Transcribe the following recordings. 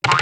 Hello.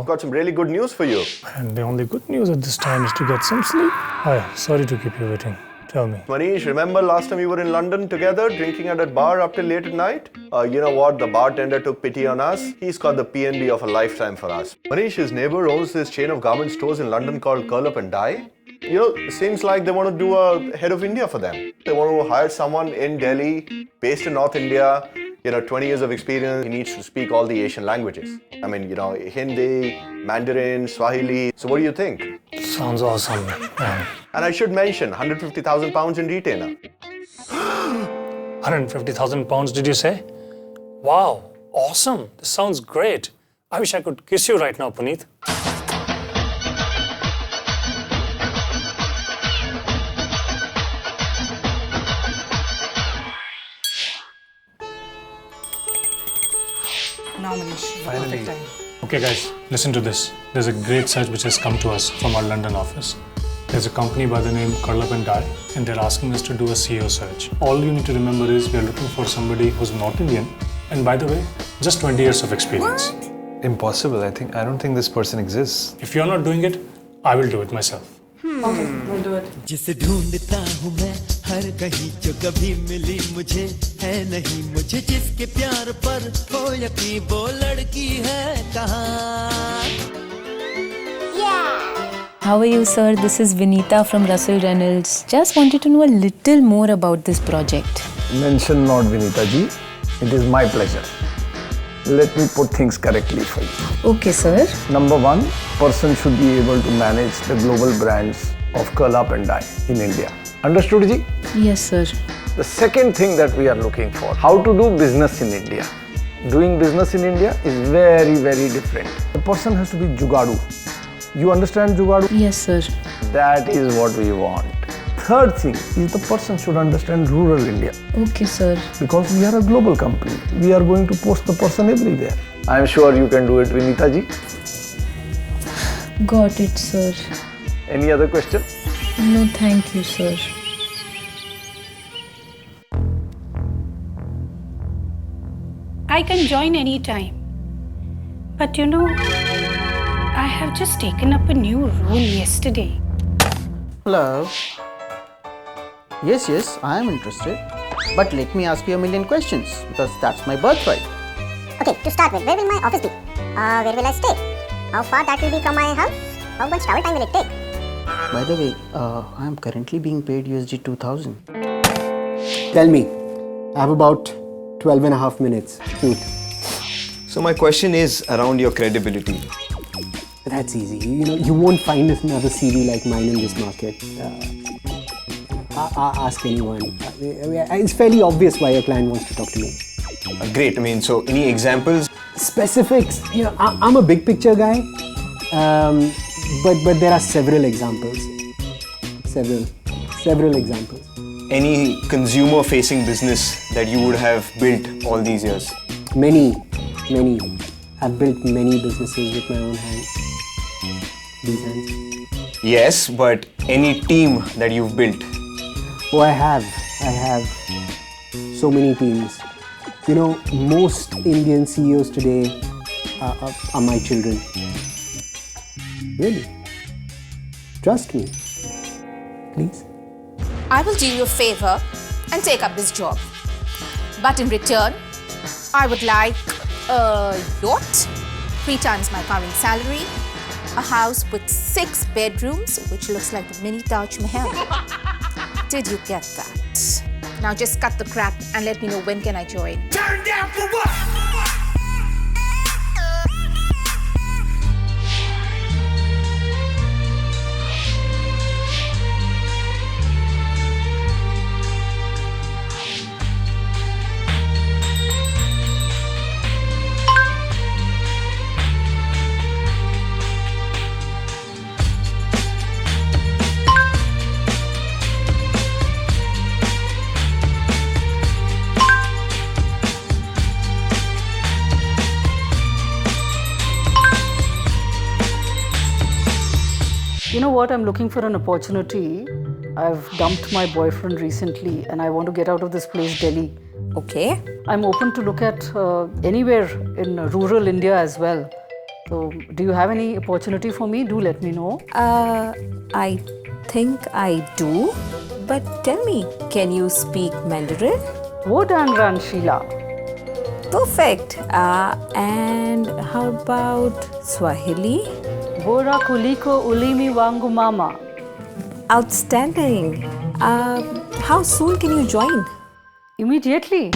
Got some really good news for you. And the only good news at this time is to get some sleep. Hi, sorry to keep you waiting. Tell me. Manish, remember last time we were in London together drinking at that bar up till late at night? You know what? The bartender took pity on us. He's got the P&B of a lifetime for us. Manish, his neighbor owns this chain of garment stores in London called Curl Up and Dye. You know, it seems like they want to do a head of India for them. They want to hire someone in Delhi, based in North India, 20 years of experience. He needs to speak all the Asian languages. I mean, Hindi, Mandarin, Swahili. So what do you think? Sounds awesome. And I should mention, 150,000 pounds in retainer. 150,000 pounds, did you say? Wow, awesome. This sounds great. I wish I could kiss you right now, Puneet. Now, Manish, Finally. Okay, guys, listen to this. There's a great search which has come to us from our London office. There's a company by the name Curl Up and Dye, and they're asking us to do a CEO search. All you need to remember is we are looking for somebody who's North Indian, and by the way, just 20 years of experience. What? Impossible. I don't think this person exists. If you're not doing it, I will do it myself. Okay, we'll do it. जिसे ढूंढता हूँ मैं हर कहीं जो कभी मिली मुझे है नहीं मुझे जिसके प्यार पर हो यकीन वो लड़की है कहाँ How are you, sir? This is Vinita from Russell Reynolds. Just wanted to know a little more about this project. Mention not Vinita ji. It is my pleasure. Let me put things correctly for you. Okay, sir. Number one, person should be able to manage the global brands of Curl Up and Dye in India. Understood ji? Yes, sir. The second thing that we are looking for, how to do business in India. Doing business in India is very, very different. The person has to be jugadu. You understand jugadu? Yes, sir. That is what we want. Third thing is the person should understand rural India. Okay, sir. Because we are a global company. We are going to post the person everywhere. I am sure you can do it, Vinita ji. Got it, sir. Any other question? No, thank you, sir. I can join any time. But I have just taken up a new role yesterday. Hello. Yes, I am interested. But let me ask you a million questions because that's my birthright. Okay, to start with, where will my office be? Where will I stay? How far that will be from my house? How much travel time will it take? By the way, I am currently being paid USD 2000. Tell me. I have about 12 and a half minutes. Shoot. So my question is around your credibility. That's easy. You won't find another CV like mine in this market. Ask anyone. It's fairly obvious why your client wants to talk to me. Great. So any examples? Specifics. I'm a big picture guy. But there are several examples. Several examples. Any consumer-facing business that you would have built all these years? Many. I've built many businesses with my own hands. These hands. Yes, but any team that you've built? Oh, I have so many teams. Most Indian CEOs today are my children. Really? Trust me. Please. I will do you a favor and take up this job. But in return, I would like a yacht, 3 times my current salary, a house with 6 bedrooms, which looks like the mini Taj Mahal. Did you get that? Now just cut the crap and let me know when can I join. Turn down for what? You know what? I'm looking for an opportunity. I've dumped my boyfriend recently and I want to get out of this place, Delhi. Okay. I'm open to look at anywhere in rural India as well. So, do you have any opportunity for me? Do let me know. I think I do. But tell me, can you speak Mandarin? Wo dan ran, Sheila? Perfect. And how about Swahili? Bora kuliko ulimi wangu mama. Outstanding. How soon can you join? Immediately.